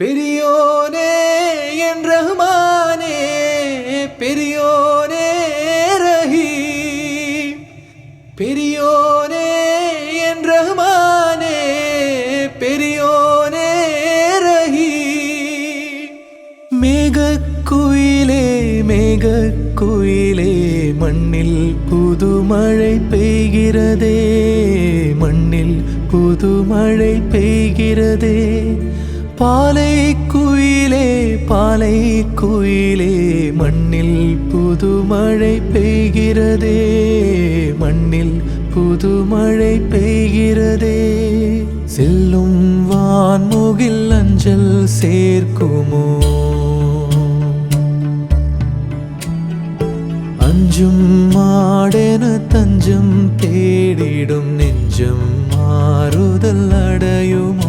பெரியோனே என் ரஹ்மானே, பெரியோனே ரஹீம். பெரியோனே என் ரஹ்மானே, பெரியோனே ரஹீம். மேகக்குயிலே மேகக்குயிலே, மண்ணில் புதுமழை பெய்கிறதே, மண்ணில் புதுமழை பெய்கிறதே. பாலை குயிலே பாலை குயிலே, மண்ணில் புதுமழை பெய்கிறதே, மண்ணில் புதுமழை பெய்கிறதே. செல்லும் வான்முகில் அஞ்சல் சேர்க்குமோ, அஞ்சும் மாடென தஞ்சம் தேடிடும் நெஞ்சம் மாறுதல் அடையுமோ.